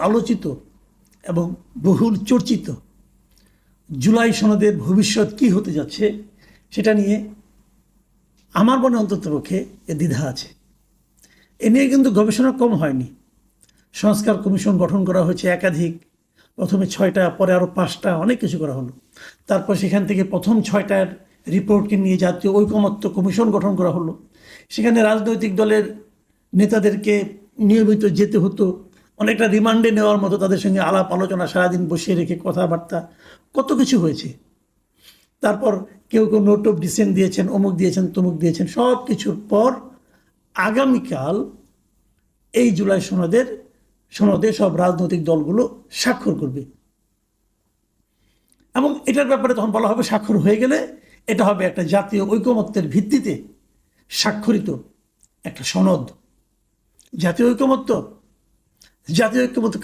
আলোচিত এবং বহুল চর্চিত জুলাই সনদের ভবিষ্যৎ কি হতে যাচ্ছে সেটা নিয়ে আমার মনে অন্ততপক্ষে দ্বিধা আছে। এ নিয়ে কিন্তু গবেষণা কম হয়নি। সংস্কার কমিশন গঠন করা হয়েছে একাধিক, প্রথমে 6টা, পরে আরও 5টা, অনেক কিছু করা হলো। তারপর সেখান থেকে প্রথম 6টার রিপোর্টকে নিয়ে জাতীয় ঐকমত্য কমিশন গঠন করা হলো। সেখানে রাজনৈতিক দলের নেতাদেরকে নিয়মিত যেতে হতো, অনেকটা রিমান্ডে নেওয়ার মতো তাদের সঙ্গে আলাপ আলোচনা, সারাদিন বসিয়ে রেখে কথাবার্তা, কত কিছু হয়েছে। তারপর কেউ কেউ নোট অফ ডিসেন্ট দিয়েছেন, অমুক দিয়েছেন, তমুক দিয়েছেন। সব কিছুর পর আগামীকাল এই জুলাই সনদে সব রাজনৈতিক দলগুলো স্বাক্ষর করবে এবং এটার ব্যাপারে তখন বলা হবে স্বাক্ষর হয়ে গেলে এটা হবে একটা জাতীয় ঐকমত্যের ভিত্তিতে স্বাক্ষরিত একটা সনদ। জাতীয় ঐকমত্য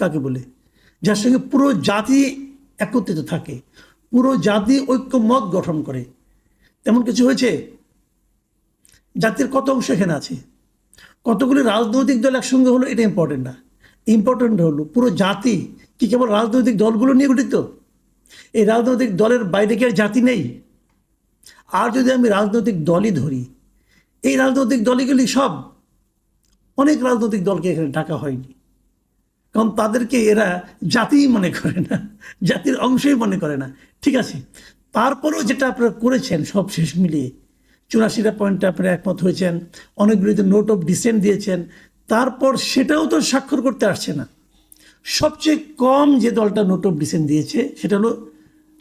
কাকে বলে? যার সঙ্গে পুরো জাতি একত্রিত থাকে, পুরো জাতি ঐক্যমত গঠন করে। তেমন কিছু হয়েছে? জাতির কত অংশ এখানে আছে, কতগুলি রাজনৈতিক দল একসঙ্গে হলো, এটা ইম্পর্টেন্ট না। ইম্পর্টেন্ট হলো পুরো জাতি কি কেবল রাজনৈতিক দলগুলো নিয়ে গঠিত? এই রাজনৈতিক দলের বাইরে কি আর জাতি নেই? আর যদি আমি রাজনৈতিক দলই ধরি, এই রাজনৈতিক দলগুলি সব, অনেক রাজনৈতিক দলকে এখানে ডাকা হয়নি, কারণ তাদেরকে এরা জাতিই মনে করে না, জাতির অংশই মনে করে না। ঠিক আছে, তারপরেও যেটা আপনারা করেছেন সব শেষ মিলিয়ে 84টা পয়েন্টে আপনারা একমত হয়েছেন, অনেকগুলিতে নোট অফ ডিসেন্ট দিয়েছেন, তারপর সেটাও তো স্বাক্ষর করতে আসছে না। সবচেয়ে কম যে দলটা নোট অফ ডিসেন্ট দিয়েছে সেটা হলো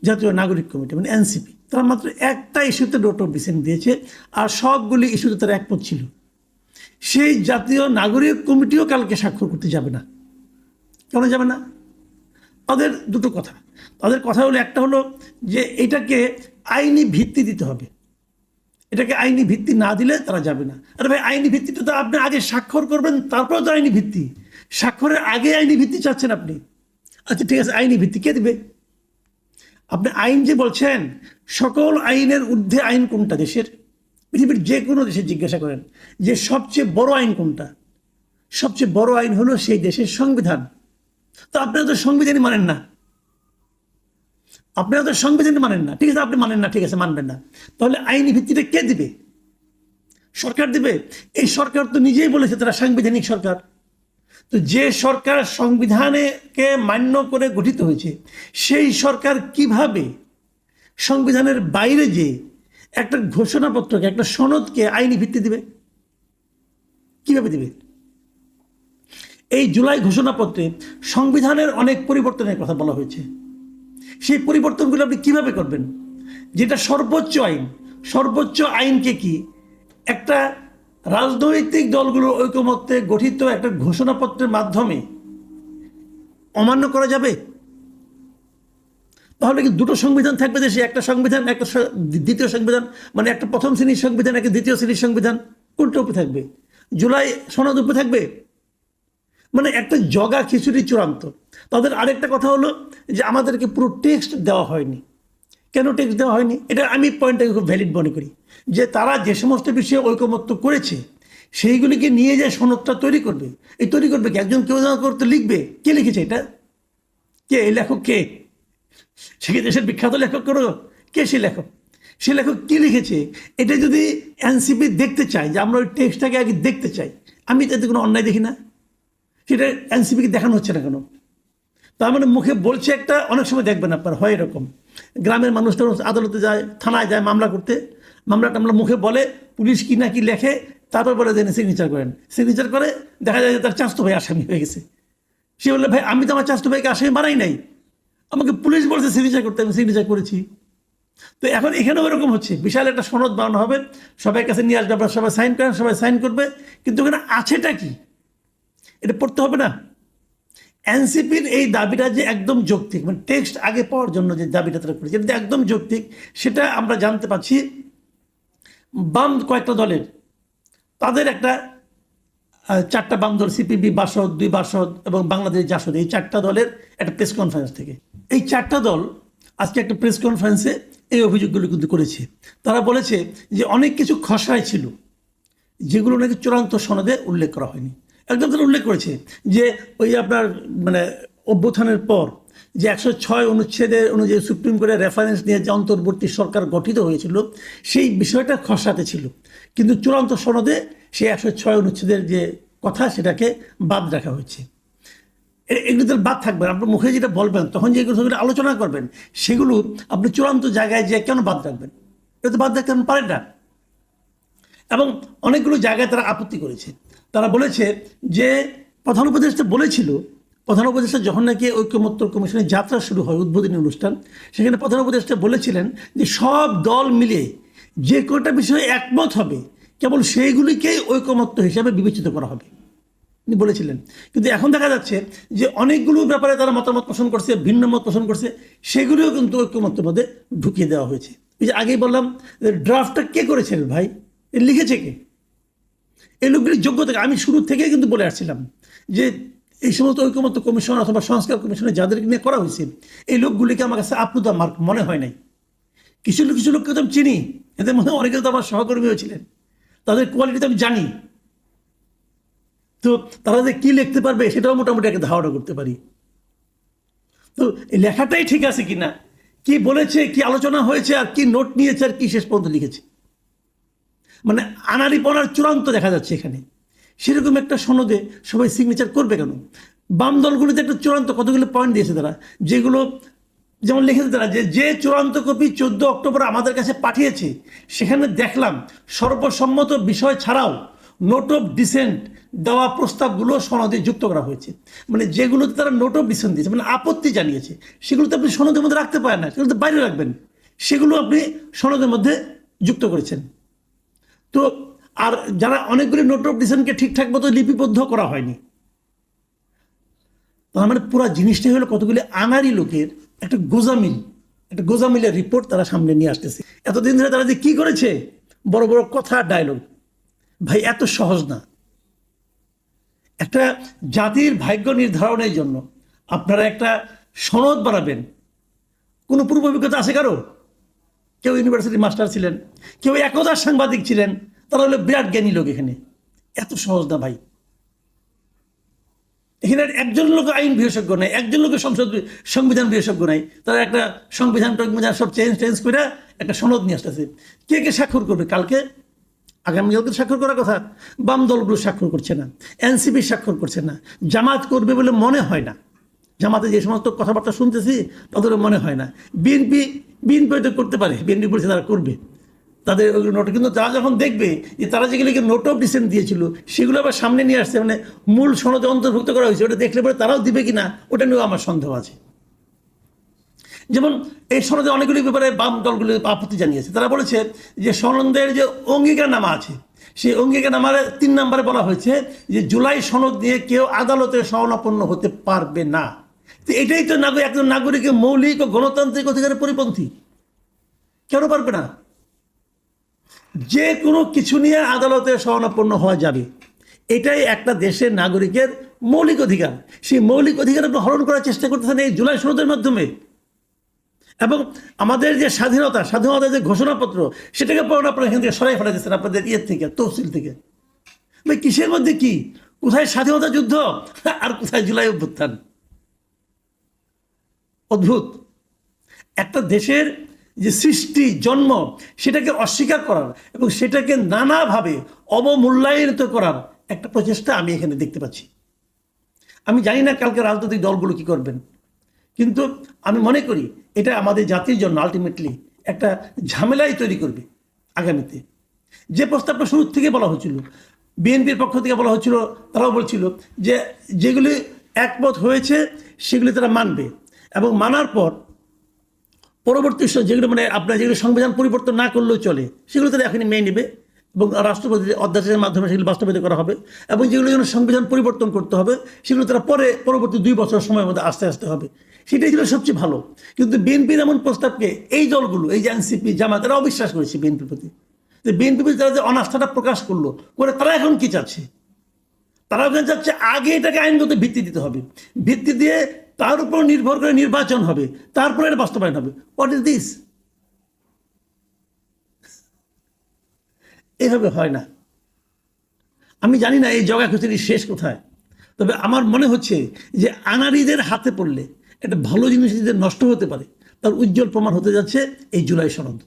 জাতীয় নাগরিক কমিটি, মানে এনসিপি। তারা মাত্র একটা ইস্যুতে নোট অফ ডিসেন্ট দিয়েছে, আর সবগুলি ইস্যুতে তারা একমত ছিল। সেই জাতীয় নাগরিক কমিটিও কালকে স্বাক্ষর করতে যাবে না। কেন যাবে না? তাদের দুটো কথা। তাদের কথা হলো, একটা হলো যে এটাকে আইনি ভিত্তি দিতে হবে, এটাকে আইনি ভিত্তি না দিলে তারা যাবে না। আরে ভাই, আইনি ভিত্তিটা তো আপনি আগে স্বাক্ষর করবেন, তারপরে তো আইনি ভিত্তি। স্বাক্ষরের আগে আইনি ভিত্তি চাচ্ছেন আপনি। আচ্ছা ঠিক আছে, আইনি ভিত্তি কে দেবে? আপনি আইন যে বলছেন, সকল আইনের ঊর্ধ্বে আইন কোনটা দেশের? পৃথিবীর যে কোনো দেশে জিজ্ঞাসা করেন যে সবচেয়ে বড় আইন কোনটা? সবচেয়ে বড় আইন হলো সেই দেশের সংবিধান। তো আপনারা তো সংবিধানই মানেন না, আপনারা তো সংবিধানই মানেন না। ঠিক আছে, আপনি মানেন না, ঠিক আছে, মানবেন না। তাহলে আইনি ভিত্তিটা কে দিবে? সরকার দিবে? এই সরকার তো নিজেই বলেছে তারা সাংবিধানিক সরকার। তো যে সরকার সংবিধানকে মান্য করে গঠিত হয়েছে, সেই সরকার কিভাবে সংবিধানের বাইরে যে একটা ঘোষণাপত্রকে, একটা সনদকে আইনি ভিত্তি দিবে? কিভাবে দিবে? এই জুলাই ঘোষণাপত্রে সংবিধানের অনেক পরিবর্তনের কথা বলা হয়েছে। সেই পরিবর্তনগুলো আপনি কিভাবে করবেন? যেটা সর্বোচ্চ আইন, সর্বোচ্চ আইনকে কি একটা রাজনৈতিক দলগুলোর ঐকমত্যে গঠিত একটা ঘোষণাপত্রের মাধ্যমে অমান্য করা যাবে? তাহলে কি দুটো সংবিধান থাকবে দেশে? একটা সংবিধান, একটা দ্বিতীয় সংবিধান, মানে একটা প্রথম শ্রেণীর সংবিধান, একটা দ্বিতীয় শ্রেণীর সংবিধান। কোনটা উপরে থাকবে? জুলাই সনদ উপরে থাকবে? মানে একটা জগা খিচুড়ি চূড়ান্ত। তাদের আরেকটা কথা হলো যে আমাদেরকে পুরো টেক্সট দেওয়া হয়নি। কেন টেক্সট দেওয়া হয়নি? এটা আমি পয়েন্টটাকে খুব ভ্যালিড মনে করি, যে তারা যে সমস্ত বিষয়ে ঐকমত্য করেছে সেইগুলিকে নিয়ে যে সনদটা তৈরি করবে, এই তৈরি করবে কি? একজন কেউ করতে লিখবে, কে লিখেছে এটা? কে এই লেখক? কে? সে কি দেশের বিখ্যাত লেখক? করো কে সে লেখক? সে লেখক কি লিখেছে? এটা যদি এনসিপি দেখতে চায়, যে আমরা ওই টেক্সটটাকে আগে দেখতে চাই, আমি তাতে কোনো অন্যায় দেখি না। সেটা এনসিপিকে দেখানো হচ্ছে না কেন? তার মানে মুখে বলছে একটা, অনেক সময় দেখবেন আপনার হয় এরকম, গ্রামের মানুষটা আদালতে যায়, থানায় যায় মামলা করতে, মামলাটা মুখে বলে, পুলিশ কি না কি লেখে, তারপর বলে দেন সিগনেচার করেন। সিগনেচার করে দেখা যায় যে তার চাচাতো ভাই আসামি হয়ে গেছে। সে বললে, ভাই আমি তো আমার চাচাতো ভাইকে আসামি বানাই নাই, আমাকে পুলিশ বলছে সিগনেচার করতে, আমি সিগনেচার করেছি। তো এখন এখানেও এরকম হচ্ছে, বিশাল একটা সনদ বানানো হবে, সবাই কাছে নিয়ে আসবে, আপনারা সবাই সাইন করেন, সবাই সাইন করবে, কিন্তু ওখানে আছেটা কি এটা পড়তে হবে না? এনসিপির এই দাবিটা যে একদম যৌক্তিক, মানে টেক্সট আগে পাওয়ার জন্য যে দাবিটা তারা করেছে, এটা একদম যৌক্তিক। সেটা আমরা জানতে পারছি বাম কয়েকটা দলের, তাদের একটা 4টা বাম দল, সিপিবি, বাসদ, 2 বাসদ এবং বাংলাদেশ জাসদ, এই 4টা দলের একটা প্রেস কনফারেন্স থেকে, এই 4টা দল আজকে একটা প্রেস কনফারেন্সে এই অভিযোগগুলো কিন্তু করেছে। তারা বলেছে যে অনেক কিছু খসড়ায় ছিল যেগুলো নাকি চূড়ান্ত সনদে উল্লেখ করা হয়নি। একদম তারা উল্লেখ করেছে যে ওই আপনার মানে অভ্যুত্থানের পর যে 106 অনুচ্ছেদের অনুযায়ী সুপ্রিম কোর্টের রেফারেন্স নিয়ে যে অন্তর্বর্তী সরকার গঠিত হয়েছিল সেই বিষয়টা খসড়াতে ছিল, কিন্তু চূড়ান্ত সনদে সেই 106 অনুচ্ছেদের যে কথা সেটাকে বাদ রাখা হয়েছে। এগুলো তো বাদ থাকবে, আপনার মুখে যেটা বলবেন তখন যে এগুলো আলোচনা করবেন সেগুলো আপনি চূড়ান্ত জায়গায় যে কেন বাদ রাখবেন? এটা তো বাদ রাখতে পারেন না। এবং অনেকগুলো জায়গায় তারা আপত্তি করেছে। তারা বলেছে যে প্রধান উপদেষ্টা বলেছিল, প্রধান উপদেষ্টা যখন নাকি ঐকমত্য কমিশনের যাত্রা শুরু হয় উদ্বোধনী অনুষ্ঠান, সেখানে প্রধান উপদেষ্টা বলেছিলেন যে সব দল মিলে যে কটা বিষয়ে একমত হবে কেবল সেইগুলিকেই ঐকমত্য হিসাবে বিবেচিত করা হবে তিনি বলেছিলেন। কিন্তু এখন দেখা যাচ্ছে যে অনেকগুলো ব্যাপারে তারা মতামত পোষণ করছে, ভিন্ন মত পোষণ করছে, সেগুলিও কিন্তু ঐকমত্যের মধ্যে ঢুকিয়ে দেওয়া হয়েছে। এই যে আগেই বললাম ড্রাফটটা কে করেছেন ভাই, লিখেছে কে? এই লোকগুলির যোগ্যতা, আমি শুরু থেকে কিন্তু বলে আসছিলাম যে এই সমস্ত ঐকমত্য কমিশন অথবা সংস্কার কমিশনে যাদেরকে নিয়ে করা হয়েছে এই লোকগুলিকে আমার কাছে আপ টু দ্য মার্ক মনে হয় নাই। কিছু লোককে তো আমি চিনি, এদের মধ্যে অনেকে তো আমার সহকর্মীও ছিলেন, তাদের কোয়ালিটি তো আমি জানি। তো তারা যে কি লিখতে পারবে সেটাও মোটামুটি একটা ধারণা করতে পারি। তো এই লেখাটাই ঠিক আছে কিনা, কি বলেছে, কি আলোচনা হয়েছে, আর কি নোট নিয়েছে, আর কি শেষ পর্যন্ত লিখেছে, মানে আনাড়িপনার চূড়ান্ত দেখা যাচ্ছে এখানে। সেরকম একটা সনদে সবাই সিগনেচার করবে কেন? বাম দলগুলিতে একটা চূড়ান্ত কতগুলো পয়েন্ট দিয়েছে তারা, যেগুলো যেমন লিখেছে তারা যে চূড়ান্ত কপি 14 অক্টোবর আমাদের কাছে পাঠিয়েছে সেখানে দেখলাম সর্বসম্মত বিষয় ছাড়াও নোট অফ ডিসেন্ট দেওয়া প্রস্তাবগুলো সনদে যুক্ত করা হয়েছে। মানে যেগুলোতে তারা নোট অফ ডিসেন্ট দিয়েছে, মানে আপত্তি জানিয়েছে, সেগুলো তো আপনি সনদের মধ্যে রাখতে পারেন না, সেগুলো তো বাইরে রাখবেন, সেগুলো আপনি সনদের মধ্যে যুক্ত করেছেন। তো আর যারা অনেকগুলি নোট অফ ডিসেন্টকে ঠিকঠাক মতো লিপিবদ্ধ করা হয়নি, তার মানে পুরো জিনিসটাই হলো কতগুলি আনারি লোকের একটা গোজামিলের রিপোর্ট তারা সামনে নিয়ে আসতেছে। এতদিন ধরে তারা যে কি করেছে, বড় বড় কথা, ডায়লগ, ভাই এত সহজ না। একটা জাতির ভাগ্য নির্ধারণের জন্য আপনারা একটা সনদ বানাবেন, কোনো পূর্ব অভিজ্ঞতা আছে কারো? কেউ ইউনিভার্সিটি মাস্টার ছিলেন, কেউ একদার সাংবাদিক ছিলেন, তারা হলো বিরাট জ্ঞানী লোক। এখানে এত সহজ না ভাই। এখানে একজন লোক আইন বিশেষজ্ঞ নাই, একজন লোকের সংবিধান বিশেষজ্ঞ নাই, তারা একটা সংবিধান সব চেঞ্জ করে একটা সনদ নিয়ে আসতেছে। কে কে স্বাক্ষর করবে কালকে? আগামীকালকে স্বাক্ষর করার কথা, বাম দলগুলো স্বাক্ষর করছে না, এনসিপি স্বাক্ষর করছে না, জামাত করবে বলে মনে হয় না। জামাতে যে সমস্ত কথাবার্তা শুনতেছি তাদের মনে হয় না। বিএনপি হয়তো করতে পারে, বিএনপি বলছে তারা করবে তাদের ওই নোট, কিন্তু তারা যখন দেখবে যে তারা যেগুলিকে নোট অফ ডিসেন্ট দিয়েছিল সেগুলো আবার সামনে নিয়ে আসছে, মানে মূল সনদে অন্তর্ভুক্ত করা হয়েছে, ওটা দেখলে পরে তারাও দিবে কিনা ওটা নিয়েও আমার সন্দেহ আছে। যেমন এই সনদে অনেকগুলি ব্যাপারে বাম দলগুলি আপত্তি জানিয়েছে। তারা বলেছে যে সনদের যে অঙ্গীকারনামা আছে সেই অঙ্গীকারনামার 3 নম্বরে বলা হয়েছে যে জুলাই সনদ নিয়ে কেউ আদালতে শরণাপন্ন হতে পারবে না। তো এটাই তো একজন নাগরিকের মৌলিক ও গণতান্ত্রিক অধিকারের পরিপন্থী। কেন পারবে না? যে কোনো কিছু নিয়ে আদালতে শরণাপন্ন হওয়া যাবে, এটাই একটা দেশের নাগরিকের মৌলিক অধিকার। সেই মৌলিক অধিকার আপনি হরণ করার চেষ্টা করতেছেন এই জুলাই সনদের মাধ্যমে। এবং আমাদের যে স্বাধীনতার যে ঘোষণাপত্র সেটাকে পড়ুন, আপনারা এখান থেকে সরাই ফেলা দিচ্ছেন আপনাদের থেকে, তফসিল থেকে। ভাই কিসের মধ্যে কি? কোথায় স্বাধীনতা যুদ্ধ আর কোথায় জুলাই অভ্যুত্থান? অদ্ভুত। একটা দেশের যে সৃষ্টি জন্ম সেটাকে অস্বীকার করার এবং সেটাকে নানাভাবে অবমূল্যায়িত করার একটা প্রচেষ্টা আমি এখানে দেখতে পাচ্ছি। আমি জানি না কালকে রাজনৈতিক দলগুলো কি করবেন, কিন্তু আমি মনে করি এটা আমাদের জাতির জন্য আলটিমেটলি একটা ঝামেলাই তৈরি করবে আগামীতে। যে প্রস্তাবটা শুরু থেকে বলা হয়েছিল, বিএনপির পক্ষ থেকে বলা হচ্ছিল, তারাও বলছিল যে যেগুলি একমত হয়েছে সেগুলি তারা মানবে, এবং মানার পর পরবর্তী যেগুলো মানে আপনার যেগুলো সংবিধান পরিবর্তন না করলেও চলে সেগুলো তারা এখনই মেনে নেবে এবং রাষ্ট্রপতি অধ্যাদেশের মাধ্যমে সেগুলো বাস্তবায়িত করা হবে। এবং যেগুলো যেন সংবিধান পরিবর্তন করতে হবে সেগুলো তারা পরবর্তী 2 বছর সময়ের মধ্যে আস্তে হবে। সেটাই ছিল সবচেয়ে ভালো। কিন্তু বিএনপির এমন প্রস্তাবকে এই দলগুলো, এই যে এনসিপি, জামাত, তারা অবিশ্বাস করেছে বিএনপির প্রতি। বিএনপির প্রতি তারা যে অনাস্থাটা প্রকাশ করলো করে, তারা এখন কি চাচ্ছে? তারা ওখানে চাচ্ছে আগে এটাকে আইনগত ভিত্তি দিতে হবে, ভিত্তি দিয়ে তার উপর নির্ভর করে নির্বাচন হবে, তারপরে এটা বাস্তবায়ন হবে। What is this? এভাবে হয় না। আমি জানি না এই জগা খিচুড়ি শেষ কোথায়, তবে আমার মনে হচ্ছে যে আনাড়িদের হাতে পড়লে একটা ভালো জিনিস যদি নষ্ট হতে পারে, তার উজ্জ্বল প্রমাণ হতে যাচ্ছে এই জুলাই সনদ।